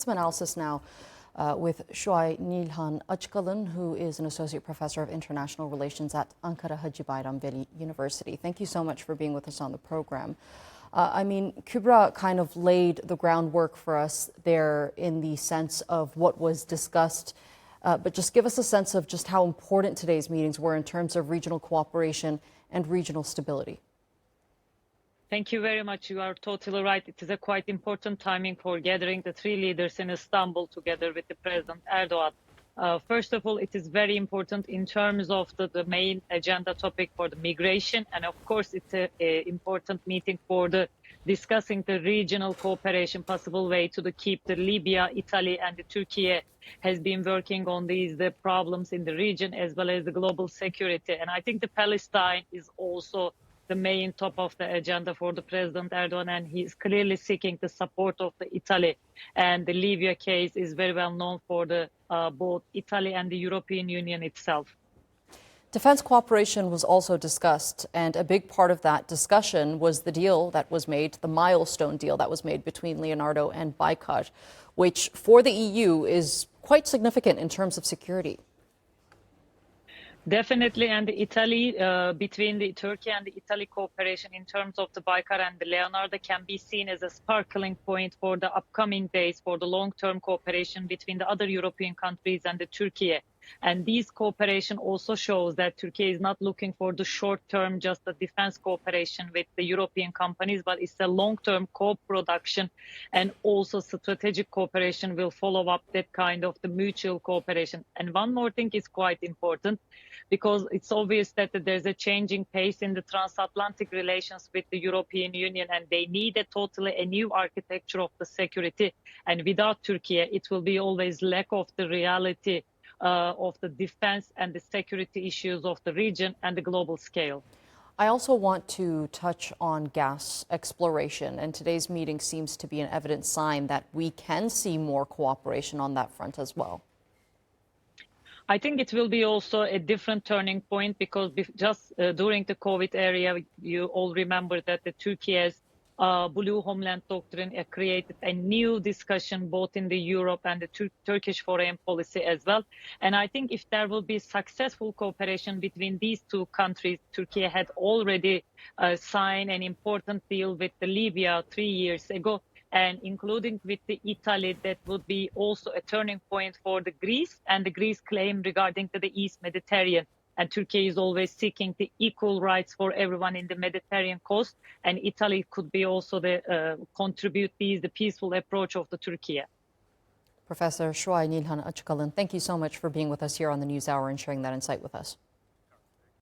Some analysis now with Suay Nilhan Açıkalın, who is an associate professor of international relations at Ankara Hacı Bayram Veli University. Thank you so much for being with us on the program. Kübra kind of laid the groundwork for us there in the sense of what was discussed, but just give us a sense of just how important today's meetings were in terms of regional cooperation and regional stability. Thank you very much. You are totally right. It is a quite important timing for gathering the three leaders in Istanbul together with the President Erdoğan. First of all, it is very important in terms of the main agenda topic for the migration. And of course, it's an important meeting for discussing the regional cooperation, possible way to keep the Libya, Italy, and the Turkey has been working on the problems in the region as well as the global security. And I think the Palestine is also the main top of the agenda for the President Erdoğan, and he's clearly seeking the support of the Italy. And the Libya case is very well known for both Italy and the European Union itself. Defense cooperation was also discussed, and a big part of that discussion was the deal that was made, the milestone deal that was made between Leonardo and Baykar, which for the EU is quite significant in terms of security. Definitely, and Italy, between the Turkey and the Italy cooperation in terms of the Baykar and the Leonardo can be seen as a sparkling point for the upcoming days for the long-term cooperation between the other European countries and the Turkey. And this cooperation also shows that Turkey is not looking for the short-term, just the defense cooperation with the European companies, but it's a long-term co-production, and also strategic cooperation will follow up that kind of the mutual cooperation. And one more thing is quite important, because it's obvious that there's a changing pace in the transatlantic relations with the European Union, and they need a new architecture of the security. And without Turkey, it will be always lack of the reality of the defense and the security issues of the region and the global scale. I also want to touch on gas exploration, and today's meeting seems to be an evident sign that we can see more cooperation on that front as well. I think it will be also a different turning point, because just during the COVID era, you all remember that the Turkey's Blue Homeland Doctrine created a new discussion both in the Europe and the Turkish foreign policy as well. And I think if there will be successful cooperation between these two countries, Turkey had already signed an important deal with the Libya 3 years ago, and including with the Italy, that would be also a turning point for the Greece and the Greece claim regarding to the East Mediterranean. And Turkey is always seeking the equal rights for everyone in the Mediterranean coast. And Italy could be also contribute the peaceful approach of the Turkey. Professor Suay Nilhan Açıkalın, thank you so much for being with us here on the NewsHour and sharing that insight with us.